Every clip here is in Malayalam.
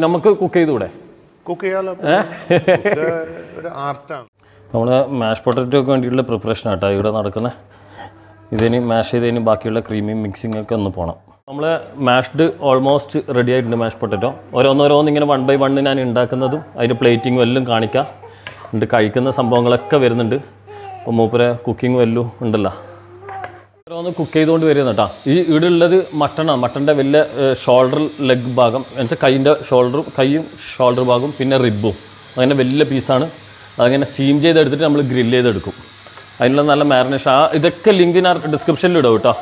നമുക്ക് കുക്ക് ചെയ്തുകൂടെ? കുക്ക് ചെയ്യാലോ, ഒരു ആർട്ടാണ്. നമ്മൾ മാഷ് പൊട്ടറ്റോക്ക് വേണ്ടിയിട്ടുള്ള പ്രിപ്പറേഷൻ ആട്ടോ ഇവിടെ നടക്കുന്നത്. ഇതിന് മാഷ് ചെയ്തതിന് ബാക്കിയുള്ള ക്രീമി മിക്സിംഗ് ഒക്കെ ഒന്ന് പോകണം. നമ്മൾ മാഷ്ഡ് ഓൾമോസ്റ്റ് റെഡി ആയിട്ടുണ്ട്. മാഷ് പൊട്ടറ്റോ ഓരോന്നോരോന്ന് ഇങ്ങനെ 1 by 1 ഞാൻ ഉണ്ടാക്കുന്നതും അതിൻ്റെ പ്ലേറ്റിങ്ങും എല്ലാം കാണിക്കാം. എന്നിട്ട് കഴിക്കുന്ന സംഭവങ്ങളൊക്കെ വരുന്നുണ്ട്. അപ്പോൾ മൂപ്പരെ കുക്കിങ്ങും എല്ലാം ഉണ്ടല്ലോ. ഓരോന്ന് കുക്ക് ചെയ്തുകൊണ്ട് വരുന്ന കേട്ടോ. ഈ ഇവിടെ ഉള്ളത് മട്ടണാണ്. മട്ടൻ്റെ വലിയ ഷോൾഡർ ലെഗ് ഭാഗം എന്നുവെച്ചാൽ കൈയിൻ്റെ കൈയും ഷോൾഡർ ഭാഗവും പിന്നെ റിബും അങ്ങനെ വലിയ പീസാണ്. അതങ്ങനെ സ്റ്റീം ചെയ്തെടുത്തിട്ട് നമ്മൾ ഗ്രില്ല് ചെയ്തെടുക്കും. അതിനുള്ള നല്ല മാരിനേഷൻ. ഇതൊക്കെ ലിങ്ക് ഞാൻ ഡിസ്ക്രിപ്ഷനിൽ ഇടും കേട്ടോ.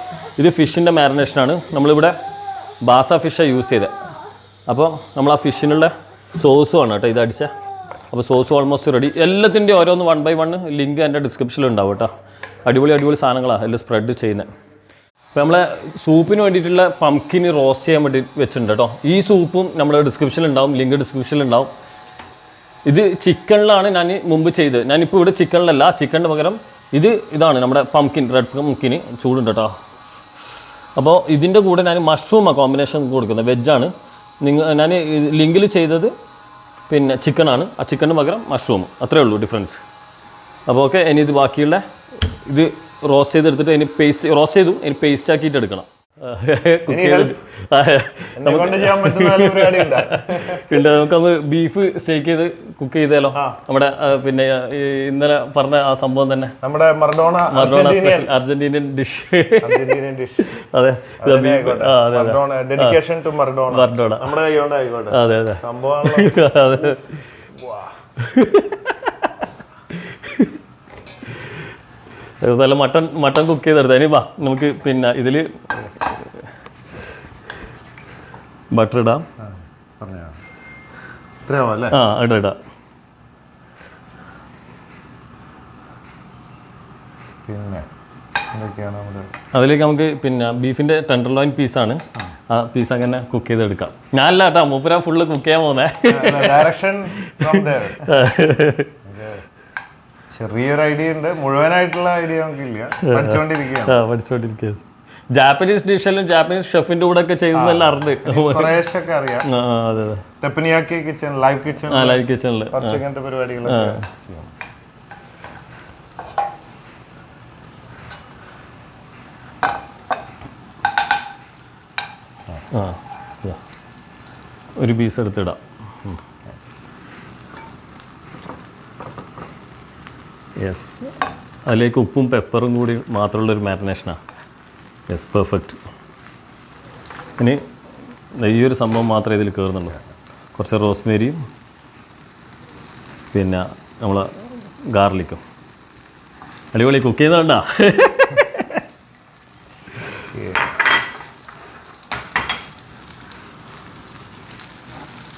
ഇത് ഫിഷിൻ്റെ മാരിനേഷനാണ്. നമ്മളിവിടെ ബാസ ഫിഷാണ് യൂസ് ചെയ്തത്. അപ്പോൾ നമ്മൾ ആ ഫിഷിനുള്ള സോസുമാണ് കേട്ടോ ഇതടിച്ച. അപ്പോൾ സോസ് ഓൾമോസ്റ്റ് റെഡി. എല്ലാത്തിൻ്റെയും ഓരോന്ന് 1 by 1 ലിങ്ക് എൻ്റെ ഡിസ്ക്രിപ്ഷനിൽ ഉണ്ടാവും കേട്ടോ. അടിപൊളി സാധനങ്ങളാണ് എല്ലാം സ്പ്രെഡ് ചെയ്യുന്നത്. അപ്പോൾ നമ്മളെ സൂപ്പിന് വേണ്ടിയിട്ടുള്ള പംകിന് റോസ്റ്റ് ചെയ്യാൻ വേണ്ടി വെച്ചിട്ടുണ്ട് കേട്ടോ. ഈ സൂപ്പും നമ്മുടെ ഡിസ്ക്രിപ്ഷനിലുണ്ടാവും, ലിങ്ക് ഡിസ്ക്രിപ്ഷനിലുണ്ടാവും. ഇത് ചിക്കനിലാണ് ഞാൻ മുമ്പ് ചെയ്തത്. ഞാനിപ്പോൾ ഇവിടെ ചിക്കനിലല്ല, ചിക്കൻ്റെ പകരം ഇതാണ് നമ്മുടെ റെഡ് പംകിന് ചൂടുണ്ട് കേട്ടോ. അപ്പോൾ ഇതിൻ്റെ കൂടെ ഞാൻ മഷ്റൂമാണ് കോമ്പിനേഷൻ കൊടുക്കുന്നത്. വെജാണ്. ഞാൻ ലിങ്കിൽ ചെയ്തത് പിന്നെ ചിക്കനാണ്. ആ ചിക്കന് പകരം മഷ്റൂം. അത്രേ ഉള്ളൂ ഡിഫറൻസ്. അപ്പോൾ ഓക്കെ, ഇനി ഇത് ബാക്കിയുള്ള ഇത് റോസ്റ്റ് ചെയ്തെടുത്തിട്ട് അതിന് പേസ്റ്റ് റോസ്റ്റ് ചെയ്തു അതിന് പേസ്റ്റ് ആക്കിയിട്ട് എടുക്കണം. പിന്നെ നമുക്കൊന്ന് ബീഫ് സ്റ്റേക്ക് ചെയ്ത് കുക്ക് ചെയ്താലോ? നമ്മുടെ പിന്നെ ഇന്നലെ പറഞ്ഞ ആ സംഭവം തന്നെ, നമ്മുടെ മറഡോണ സ്പെഷ്യൽ അർജന്റീനിയൻ ഡിഷ്. അതെ, അതെ. നല്ല മട്ടൺ കുക്ക് ചെയ്തെടുത്ത. ഇനി വാ നമുക്ക് പിന്നെ ഇതിൽ ബട്ടർ ഇടാം. ഇടാം. അതിലേക്ക് നമുക്ക് പിന്നെ ബീഫിൻ്റെ ടെൻഡർലോയിൻ പീസാണ്. ആ പീസ് അങ്ങനെ കുക്ക് ചെയ്തെടുക്കാം. ഞാനല്ല കേട്ടോ, മൂപ്പര ഫുള്ള് കുക്ക് ചെയ്യാൻ പോകുന്നേ. ചെറിയൊരു ഐഡിയ ഉണ്ട്, മുഴുവനായിട്ടുള്ള ഐഡിയ നമുക്കില്ല. പഠിച്ചുകൊണ്ടിരിക്കുകയാണ്. ജാപ്പനീസ് ഡിഷെല്ലാം ജാപ്പനീസ് ഷെഫിന്റെ കൂടെ ഒക്കെ ചെയ്യുന്നതെല്ലാം അറിഞ്ഞ് അറിയാം. തെപ്പനിയാക്കി കിച്ചൺ, ലൈവ് കിച്ചണില് അങ്ങനത്തെ പരിപാടികളൊക്കെ. ഒരു പീസ് എടുത്തിടാം. യെസ്, അതിലേക്ക് ഉപ്പും പെപ്പറും കൂടി മാത്രമുള്ളൊരു മാരിനേഷനാണ്. Yes, perfect. ഇനി ഈ ഒരു സംഭവം മാത്രമേ ഇതിൽ കയറുന്നുള്ളൂ. കുറച്ച് റോസ്മേരിയും പിന്നെ നമ്മൾ ഗാർലിക്കും. അടിപൊളി കുക്ക് ചെയ്യുന്നതുകൊണ്ടാ.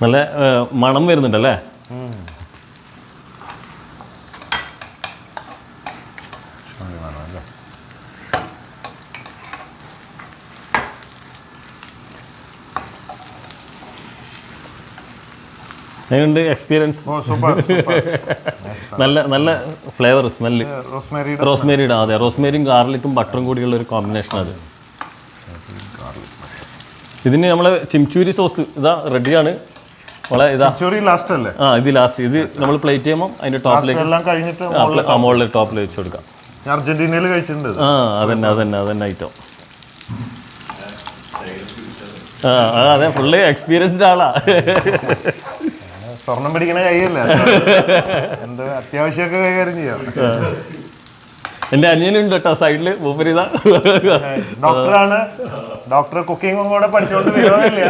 നല്ല മണം വരുന്നുണ്ടല്ലേ? എങ്ങനെയുണ്ട് എക്സ്പീരിയൻസ്? നല്ല ഫ്ലേവർ, സ്മെല്ല്. റോസ്മേരിയുടെ, അതെ, റോസ്മേരിയും ഗാർലിക്കും ബട്ടറും കൂടിയുള്ള ഒരു കോമ്പിനേഷൻ അത്. ഇതിന് നമ്മളെ ചിംചൂരി സോസ് ഇതാ റെഡിയാണ്. ഇത് ലാസ്റ്റ്. ഇത് നമ്മൾ പ്ലേറ്റ് ചെയ്യുമ്പോൾ അതിന്റെ ടോപ്പിലേക്ക് മുകളിൽ ടോപ്പിൽ വെച്ച് കൊടുക്കാം. അർജന്റീനയിൽ കഴിച്ചിട്ടുണ്ട്. അതന്നെ ഐറ്റം. അതെ, ഫുള്ള് എക്സ്പീരിയൻസ്ഡ് ആളാ. സ്വർണം പിടിക്കണ കൈയല്ല, എന്ത് അത്യാവശ്യമൊക്കെ കൈകാര്യം ചെയ്യാം. എന്റെ അനിയനുണ്ട് കേട്ടോ സൈഡില്. മൂപ്പരിത ഡോക്ടറാണ്. ഡോക്ടർ കുക്കിംഗും കൂടെ പഠിച്ചോണ്ട് വരുന്നില്ല.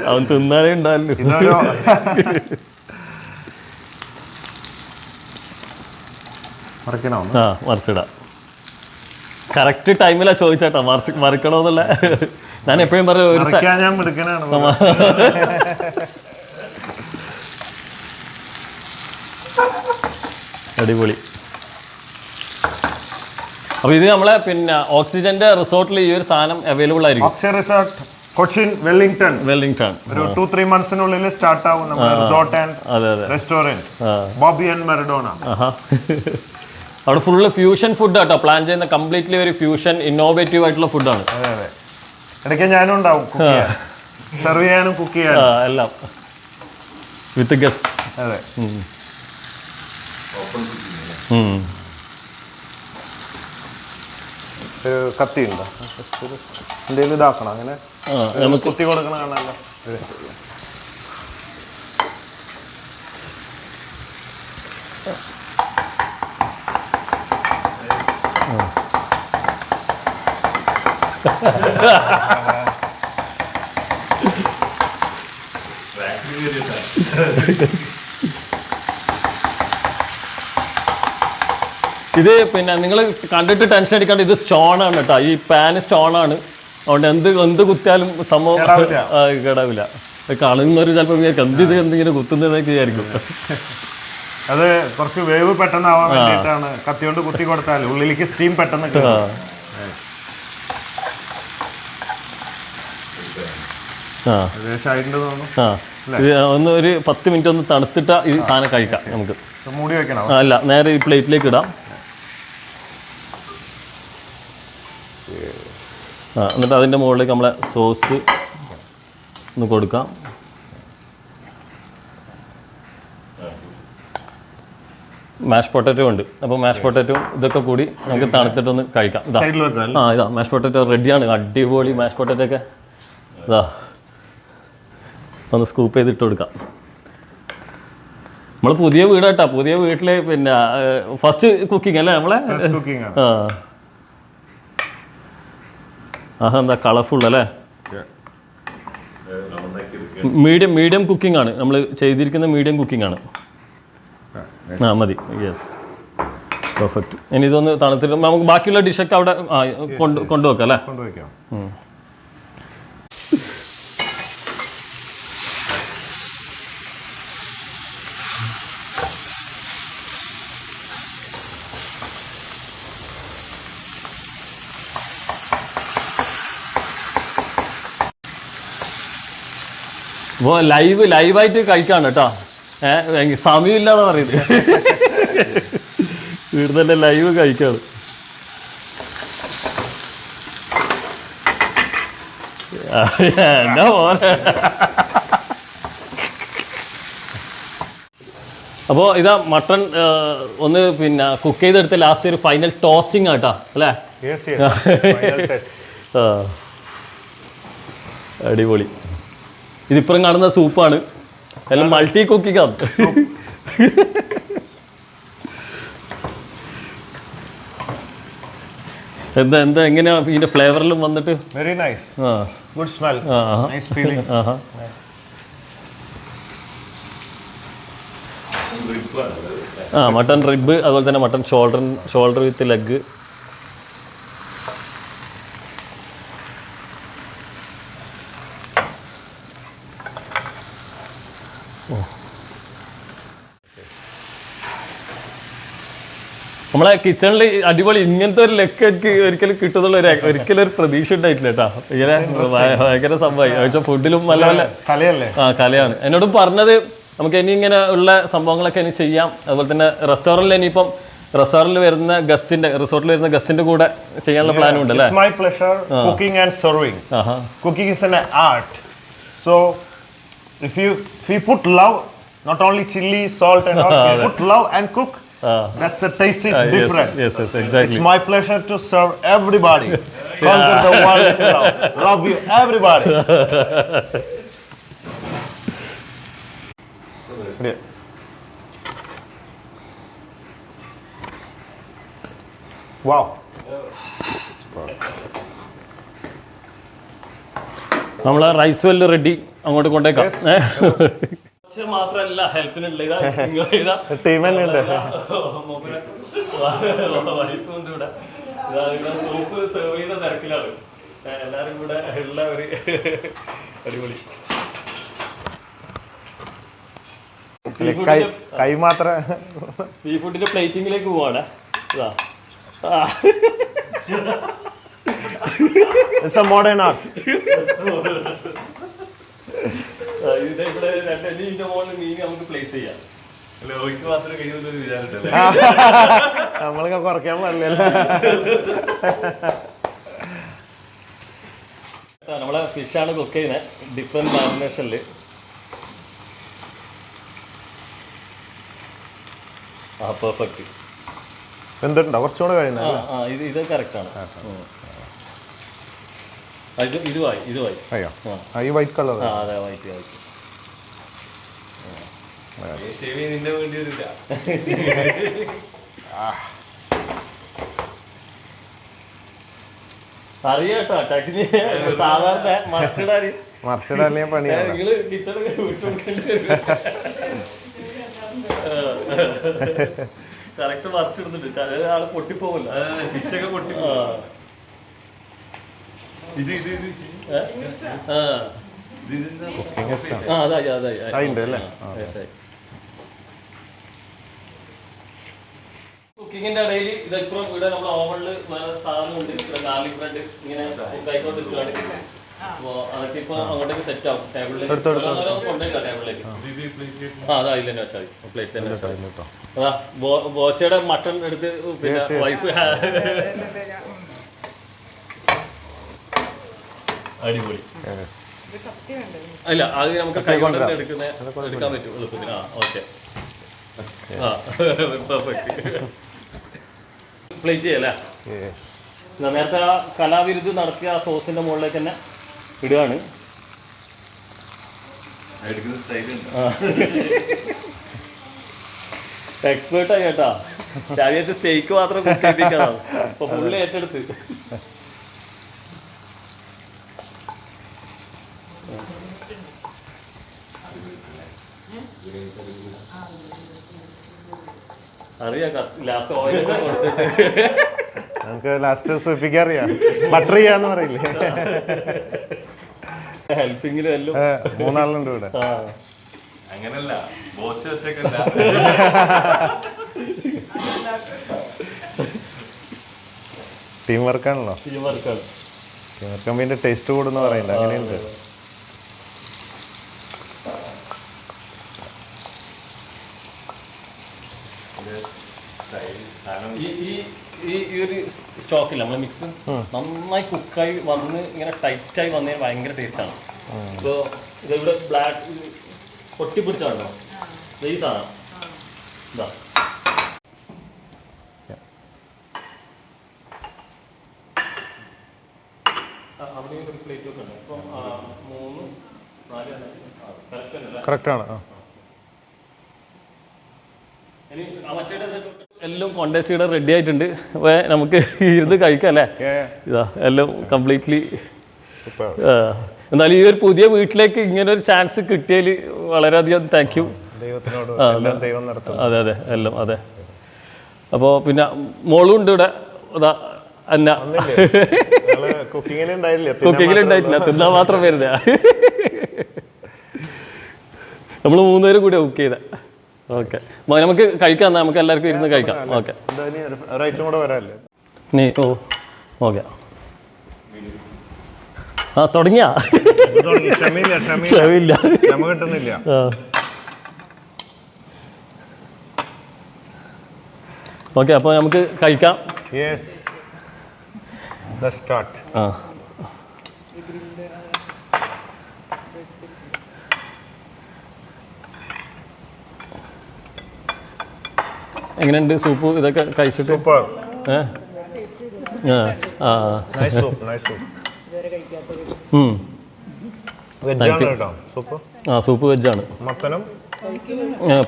അവൻ തിന്നാനേ ഉണ്ടാവില്ല. മറിച്ചിടാം. കറക്റ്റ് ടൈമിലാ ചോദിച്ചേട്ടാ മറിക്കണോന്നല്ല. ഞാൻ എപ്പോഴും പറയും അടിപൊളി. അപ്പോൾ ഇത് നമ്മളെ പിന്നെ ഓക്സിജന്റെ റിസോർട്ടിൽ ഈ ഒരു സാധനം അവൈലബിൾ ആയിരിക്കും. കൊച്ചിൻ വെല്ലിംഗ്ടൺ ഒരു 2-3 മന്ത്സിനുള്ളിൽ സ്റ്റാർട്ട് ആവും നമ്മുടെ resort and restaurant Bobby and Maradona. അവിടെ ഫുള്ള് ഫ്യൂഷൻ ഫുഡ് ആട്ടോ പ്ലാൻ ചെയ്യുന്ന, കംപ്ലീറ്റ്ലി ഒരു ഫ്യൂഷൻ ഇന്നോവേറ്റീവ് ആയിട്ടുള്ള ഫുഡാണ്. അതെ അതെ, ഇടയ്ക്ക് ഞാനും ഉണ്ടാവും സെർവ് ചെയ്യാനും കുക്ക് ചെയ്യാനും എല്ലാം വിത്ത് ഗസ്റ്റ്. അതെ, കത്തി ഉണ്ടോ എന്തെങ്കിലും ഇതാക്കണം അങ്ങനെ കുത്തി കൊടുക്കണം കാണാനല്ലോ. ഇത് പിന്നെ നിങ്ങൾ കണ്ടിട്ട് ടെൻഷൻ അടിക്കാണ്ട്, ഇത് സ്റ്റോൺ ആണ് കേട്ടോ. ഈ പാൻ സ്റ്റോൺ ആണ്, അതുകൊണ്ട് എന്ത് കുത്തിയാലും സംഭവം കേടാവില്ല. കാണുന്നവർ ചിലപ്പോൾ എന്തിങ്ങനെ കുത്തുന്നതൊക്കെ വിചാരിക്കും. അത് കുറച്ച് വേവ് പെട്ടെന്നാവാൻ വേണ്ടിയിട്ടാണ് കത്തി കൊണ്ട് കുത്തി കൊടുത്താൽ ഉള്ളിലേക്ക് സ്റ്റീം പെട്ടെന്ന് ഒന്ന് ഒരു 10 മിനിറ്റ് ഒന്ന് തണുത്തിട്ടാ ഈ സാധനം കഴിക്കാം നമുക്ക്. മൂടി വെക്കണം? അല്ല, നേരെ ഈ പ്ലേറ്റിലേക്ക് ഇടാം. എന്നിട്ട് അതിൻ്റെ മുകളിലേക്ക് നമ്മളെ സോസ് ഒന്ന് കൊടുക്കാം. മാഷ് പൊട്ടാറ്റോ ഉണ്ട്, അപ്പോൾ മാഷ് പൊട്ടാറ്റോ ഇതൊക്കെ കൂടി നമുക്ക് തണുത്തിട്ടൊന്ന് കഴിക്കാം. ഇതാ ഇതാ മാഷ് പൊട്ടാറ്റോ റെഡിയാണ്. അടിപൊളി മാഷ് പൊട്ടാറ്റോ ഒക്കെ ഇതാ ഒന്ന് സ്കൂപ്പ് ചെയ്തിട്ട് കൊടുക്കാം. നമ്മൾ പുതിയ വീടാട്ടാ, പുതിയ വീട്ടിൽ പിന്നെ ഫസ്റ്റ് കുക്കിംഗ് അല്ലേ നമ്മളെ? എന്താ കളർഫുൾ അല്ലേ? മീഡിയം കുക്കിംഗ് ആണ് നമ്മൾ ചെയ്തിരിക്കുന്ന, മീഡിയം കുക്കിംഗ് ആണ്. മതി, യെസ്, പെർഫെക്റ്റ്. ഇനി ഇതൊന്ന് തണുത്തിട്ട് നമുക്ക് ബാക്കിയുള്ള ഡിഷൊക്കെ അവിടെ കൊണ്ടുവെക്കാം അല്ലേ? അപ്പോൾ ലൈവായിട്ട് കഴിക്കാണ് കേട്ടോ. സമയമില്ലാതെ പറയുന്നത്, വീട് തന്നെ ലൈവ് കഴിക്കാണ്. എന്നാ പോലെ. അപ്പോൾ ഇതാ മട്ടൺ ഒന്ന് പിന്നെ കുക്ക് ചെയ്തെടുത്ത് ലാസ്റ്റ് ഒരു ഫൈനൽ ടോസ്റ്റിംഗ് ആട്ടാ അല്ലേ? അടിപൊളി. ഇതിപ്പുറം കാണുന്ന സൂപ്പാണ്, എല്ലാം മൾട്ടി കുക്കിംഗ് ആണ്. എന്താ എങ്ങനെയാ ഇതിന്റെ ഫ്ലേവറിലും വന്നിട്ട്? Very nice, good smell, nice feeling. Mutton rib, അതുപോലെ തന്നെ മട്ടൺ ഷോൾഡർ വിത്ത് ലെഗ്. നമ്മളെ കിച്ചണിൽ അടിപൊളി ഇങ്ങനത്തെ ഒരു ലെക്ക് എനിക്ക് ഒരിക്കലും കിട്ടുന്നുള്ള ഒരിക്കലും ഒരു പ്രതീക്ഷ ഉണ്ടായിട്ടില്ല കേട്ടോ. ഇങ്ങനെ ഭയങ്കര സംഭവമായി. ഫുഡിലും നല്ല കലയാണ്. എന്നോടും പറഞ്ഞത് നമുക്ക് ഇനി ഇങ്ങനെ ഉള്ള സംഭവങ്ങളൊക്കെ ഇനി ചെയ്യാം. അതുപോലെ തന്നെ റെസ്റ്റോറൻറ്റിൽ ഇനിയിപ്പം റെസ്റ്റോറൻറ്റിൽ വരുന്ന ഗസ്റ്റിന്റെ, റിസോർട്ടിൽ വരുന്ന ഗസ്റ്റിന്റെ കൂടെ ചെയ്യാനുള്ള പ്ലാനും ഉണ്ട് അല്ലേ? My pleasure cooking and serving. Cooking is an art. So if you put love, not only chili, salt and all, you put love and cook. That's the taste is different. Yes, exactly. It's my pleasure to serve everybody. Conquer the world with love. Love you, everybody. Wow. നമ്മളെ റൈസ് വെല്ല് റെഡി, അങ്ങോട്ട് കൊണ്ടേക്കാം. മാത്രല്ല ഹെൽപ്പിനുള്ള സൂപ്പ് സെർവ് ചെയ്യുന്ന തിരക്കിലാണ് എല്ലാരും കൂടെ ഉള്ള ഒരു അടിപൊളി. കൈ മാത്രം സീ ഫുഡിന്റെ പ്ലേറ്റിംഗിലേക്ക് പോവാണ്. It's a modern art. നമ്മളൊക്കെ കുറയ്ക്കാൻ പാടില്ലല്ലോ. നമ്മളെ ഫിഷാണ് കുക്ക് ചെയ്യുന്നത് ഡിഫറെന്റ് മാരിനേഷനിൽ. ആ പെർഫെക്റ്റ്. എന്തുണ്ടോ കുറച്ചുകൂടെ കഴിയുന്നത്? ഇത് കറക്റ്റാണ്. ഇതുമായി അയ്യോ ഈ വൈറ്റ് കളർ. അതെ വൈറ്റ് വൈറ്റ്. അറിയാട്ടോ ടെക്നി സാധാരണ മറിച്ചിടാൻ പണിയാണ്. കറക്റ്റ് മറിച്ചിടുന്നുണ്ട്. ചില ആള് പൊട്ടിപ്പോകില്ല, ഫിഷൊക്കെ പൊട്ടിപ്പോ. അതായി അതായി. കുക്കിങ്ങിന്റെ ഇടയിൽ ഇതിപ്പോഴും ഇവിടെ നമ്മൾ ഓവണില് വേറെ സാധനം ഉണ്ട്. ഗാർലിക് ബ്രെഡ് ഇങ്ങനെ കുക്കായിക്കൊണ്ടിരിക്കുകയാണ്. അപ്പോൾ അതൊക്കെ ഇപ്പോൾ അങ്ങോട്ടേക്ക് സെറ്റ് ആവും. ടേബിളിലേക്ക് കൊണ്ടേക്കാം. ടേബിളിലേക്ക് അതാ അതിൽ തന്നെ വെച്ചാൽ മതി. പ്ലേറ്റ് തന്നെ വെച്ചാൽ അതാ ബോച്ചയുടെ മട്ടൺ എടുത്ത് പിന്നെ വൈഫ് അടിപൊളി. അല്ല അത് നമുക്ക് കൈകൊണ്ട് എടുക്കാൻ പറ്റും എളുപ്പത്തിന്. Okay perfect. പ്ലേറ്റ് ചെയ്യല്ലേ? നേരത്തെ ആ കലാവിരുദ്ധ നടത്തിയ ആ സോസിന്റെ മുകളിലേക്ക് തന്നെ ഇടുകയാണ്. എക്സ്പേർട്ടായി കേട്ടാ. രാവിലെ സ്റ്റേക്ക് മാത്രം കുക്ക് ചെയ്യിപ്പിക്കാതാണ്. ഇപ്പൊ ഫുള്ള് ഏറ്റെടുത്ത്. അറിയാം ലാസ്റ്റ് ഓയിൽ നമുക്ക് ലാസ്റ്റ് സൂപ്പിക്കാൻ അറിയാം. ബട്ടർ ചെയ്യാന്ന് പറയില്ലേ? ഹെൽപ്പിങ്ങിലും എല്ലാം 3 ആളുണ്ട് ഇവിടെ. അങ്ങനല്ല, ബോച്ച് ഒറ്റക്കല്ല. ടീം വർക്കാണല്ലോ. ടീം വർക്കാണ്. ടീം വർക്കാകുമ്പോൾ ഇതിന്റെ ടേസ്റ്റ് കൂടുന്ന പറയണ്ട. അങ്ങനെയുണ്ട്. ഈ ഒരു സ്റ്റോക്കില്ല നമ്മളെ മിക്സ് നന്നായി കുക്കായി വന്ന് ഇങ്ങനെ ടൈറ്റായി വന്നതിന് ഭയങ്കര ടേസ്റ്റാണ്. ഇപ്പോൾ ഇതിവിടെ ബ്ലാക്ക് പൊട്ടിപ്പിടിച്ചാണോ ഈ സാധനം. ഇതാ അവിടെ ഒരു പ്ലേറ്റ് ഒക്കെ ഉണ്ട്. ഇപ്പം 3, 4 കറക്റ്റാണ്. എല്ലാം കോണ്ടേസ്റ്റ് റെഡി ആയിട്ടുണ്ട്. അപ്പോൾ നമുക്ക് ഇരുന്ന് കഴിക്കാം അല്ലേ? ഇതാ എല്ലാം കംപ്ലീറ്റ്ലി. എന്നാലും ഈ ഒരു പുതിയ വീട്ടിലേക്ക് ഇങ്ങനെ ഒരു ചാൻസ് കിട്ടിയതിൽ വളരെയധികം താങ്ക് യു. അതെ അതെ എല്ലാം അതെ. അപ്പോൾ പിന്നെ മോളും ഉണ്ട് ഇവിടെ. അതാ അന്ന കുക്കിങ്ങിലുണ്ടായിട്ടില്ല, തിന്നാൻ മാത്രം വരുന്ന. നമ്മൾ 3 പേരും കൂടെ കുക്ക് ചെയ്ത. ഓക്കെ നമുക്ക് കഴിക്കാം. എന്നാൽ നമുക്ക് എല്ലാവർക്കും ഇരുന്ന് കഴിക്കാം. ഓക്കെ നീ ഓ ഓക്കെ. ആ തുടങ്ങിയാ? ക്ഷമില്ല. ഓക്കെ അപ്പോൾ നമുക്ക് കഴിക്കാം. ആ എങ്ങനെയുണ്ട് സൂപ്പ്? ഇതൊക്കെ കഴിച്ചിട്ട് സൂപ്പ് വെജാണ്.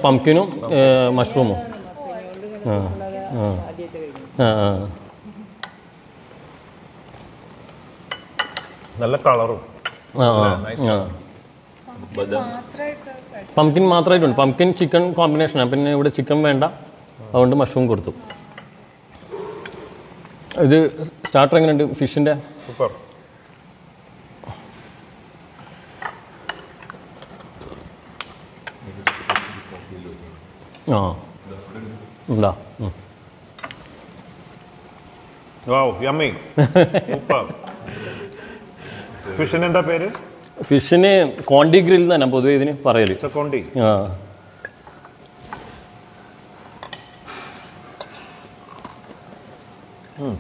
പംകിനും മഷ്റൂമും. നല്ല കളറും. പംകിൻ മാത്രമായിട്ടുണ്ട്. പംകിൻ ചിക്കൻ കോമ്പിനേഷനാണ്. പിന്നെ ഇവിടെ ചിക്കൻ വേണ്ട, അതുകൊണ്ട് മഷ്റൂം കൊടുത്തു. ഇത് സ്റ്റാർട്ടർ എങ്ങനെയുണ്ട് ഫിഷിൻ്റെ? സൂപ്പർ. ആ ഉണ്ടാ Wow, yummy. Super. Fish എന്താ പേര്? ഫിഷിന് കോണ്ടി ഗ്രിൽ തന്നെ പൊതുവെ ഇതിന് പറയല്. കോണ്ടി. ആ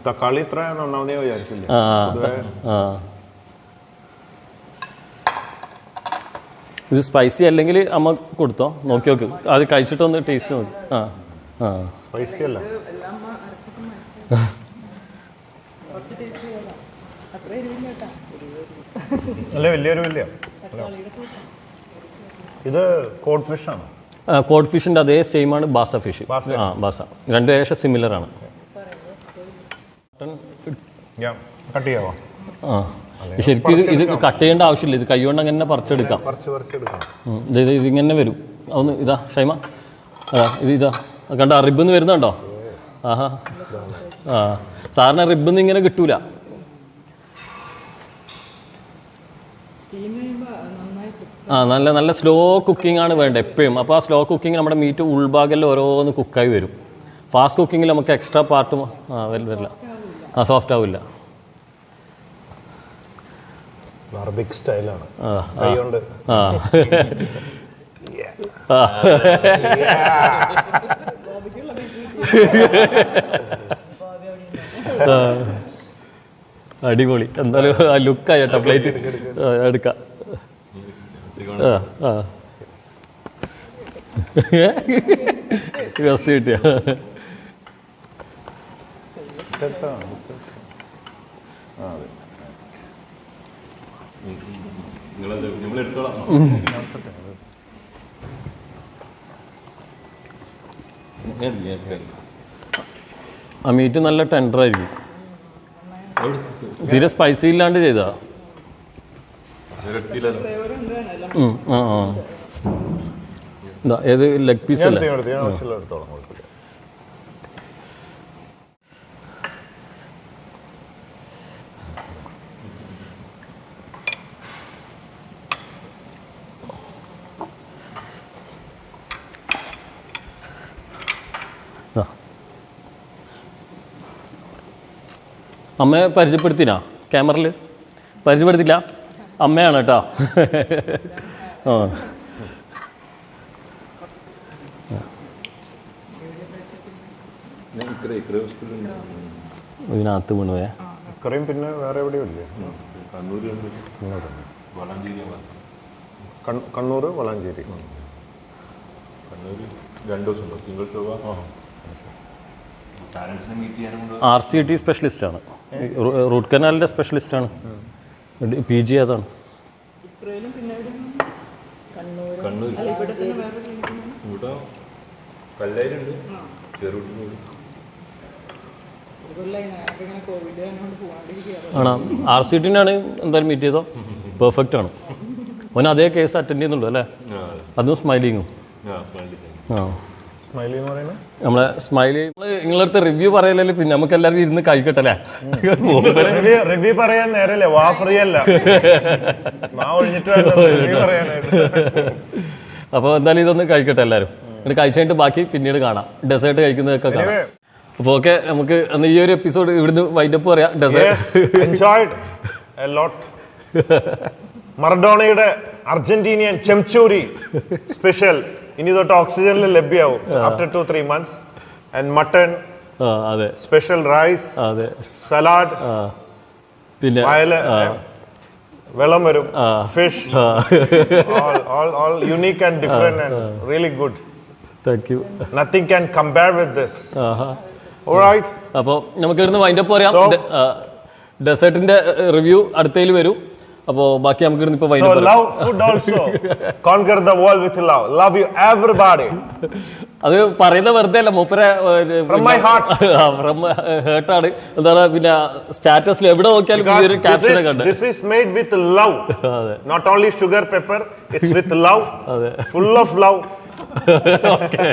തക്കാളി ഇത്ര നന്നാവുന്നേ വിചാരിച്ചില്ല. ഇത് സ്പൈസി അല്ലെങ്കിൽ അമ്മ കൊടുത്തോ, നോക്കി നോക്ക്, അത് കഴിച്ചിട്ടൊന്ന് ടേസ്റ്റ് നോക്കി. സ്പൈസി അല്ല, അല്ലേ വലിയൊരു വലിയ. ഇത് കോഡ് ഫിഷ് ആണ്. കോഡ് ഫിഷിന്റെ അതേ സെയിം ആണ് ബാസ ഫിഷ്. ബാസ രണ്ടും ഏകദേശം സിമിലർ ആണ്. കട്ട് ചെയ്യാവോ? ശരിക്കും ഇത് കട്ട് ചെയ്യേണ്ട ആവശ്യമില്ല, ഇത് കൈ കൊണ്ട് അങ്ങനെ പറിച്ചെടുക്കാം. ഇതിങ്ങനെ വരും. ഒന്ന് ഇതാ ഷൈമ, ഇതാ കണ്ട റിബിന്ന് വരുന്നുണ്ടോ? ആഹാ സാറിന് റിബിന്ന് ഇങ്ങനെ കിട്ടൂല. നല്ല നല്ല സ്ലോ കുക്കിംഗ് ആണ് വേണ്ടത് എപ്പോഴും. അപ്പോൾ ആ സ്ലോ കുക്കിംഗ് നമ്മുടെ മീറ്റ് ഉൾഭാഗമെല്ലാം ഓരോന്ന് കുക്കായി വരും. ഫാസ്റ്റ് കുക്കിങ്ങിൽ നമുക്ക് എക്സ്ട്രാ പാർട്ടും വരില്ല, സോഫ്റ്റ് ആവില്ല. അറബിക് സ്റ്റൈലാണ്. കൈകൊണ്ട് അടിപൊളി. എന്തായാലും ആ ലുക്കായിട്ടോ പ്ലേറ്റ് എടുക്കാം. ഗസ്റ്റ് കിട്ടിയ ആ മീറ്റ് നല്ല ടെൻഡർ ആയിരിക്കും. തീരെ സ്പൈസി ഇല്ലാണ്ട് ചെയ്താ. ഏത് ലെഗ് പീസ് അല്ലേ? അമ്മയെ പരിചയപ്പെടുത്തിനാ? ക്യാമറയിൽ പരിചയപ്പെടുത്തില്ല? അമ്മയാണ് കേട്ടോ. ഇതിനകത്ത് വീണുപോയ പിന്നെ വേറെ എവിടെയോ ഇല്ലേ? കണ്ണൂർ വളാഞ്ചേരി. RCT സ്പെഷ്യലിസ്റ്റാണ്, റൂട്ട് കനാലിൻ്റെ സ്പെഷ്യലിസ്റ്റാണ്. PG അതാണ്. ആണോ? RCTനാണ് എന്തായാലും മീറ്റ് ചെയ്തോ, പെർഫെക്റ്റ് ആണ്. ഓന് അതേ കേസ് അറ്റൻഡ് ചെയ്യുന്നുള്ളൂ അല്ലേ? അതും സ്മൈലിങ്ങും. നമ്മളെ സ്മൈലി നിങ്ങളടുത്ത് റിവ്യൂ പറയലല്ലേ, പിന്നെ നമുക്ക് എല്ലാവരും ഇരുന്ന് കഴിക്കട്ടല്ലേ? റിവ്യൂ പറയാൻ നേരല്ലേ, വാ ഫ്രീ അല്ല. അപ്പോൾ എന്തായാലും ഇതൊന്ന് കഴിക്കട്ടെ എല്ലാവരും. എന്നിട്ട് കഴിച്ചിട്ട് ബാക്കി പിന്നീട് കാണാം, ഡെസേർട്ട് കഴിക്കുന്നതൊക്കെ കാണാം. അപ്പോൾ ഓക്കെ, നമുക്ക് ഈ ഒരു എപ്പിസോഡ് ഇവിടുന്ന് വൈൻഡപ്പ് പറയാം. മറഡോണയുടെ അർജന്റീനിയൻ ചെംചൂരി സ്പെഷ്യൽ ഇനി തൊട്ട് ഓക്സിജനിൽ ലഭ്യമാവും ആഫ്റ്റർ 2-3 months. ആൻഡ് മട്ടൺ, അതെ, സ്പെഷ്യൽ റൈസ്, അതെ, സലാഡ്, പിന്നെ വെള്ളം വരും, fish, all unique and different and really good. Thank you. Nothing can compare with this. All right. അപ്പോൾ നമുക്ക് ഇവിടുന്ന് വൈൻഡപ്പ് പറയാം. ഡെസേർട്ടിന്റെ റിവ്യൂ അടുത്തതിൽ വരും. അപ്പോൾ ബാക്കി നമുക്ക് ഇവിടുന്ന് ഇപ്പോൾ വൈൻഡപ്പ് പറയാം. So love food also. Conquer the world with love. Love you everybody. അത് പറയുന്ന വെറുതെ അല്ല, മൂപ്പരെ from my heart. from heart ആണ്. എന്താണ് പിന്നെ സ്റ്റാറ്റസിൽ എവിടെ നോക്കിയാലും ഈ ഒരു ക്യാപ്ഷൻ കണ്ടു. This is made with love. Not only sugar pepper, it's with love. Full of love. Okay.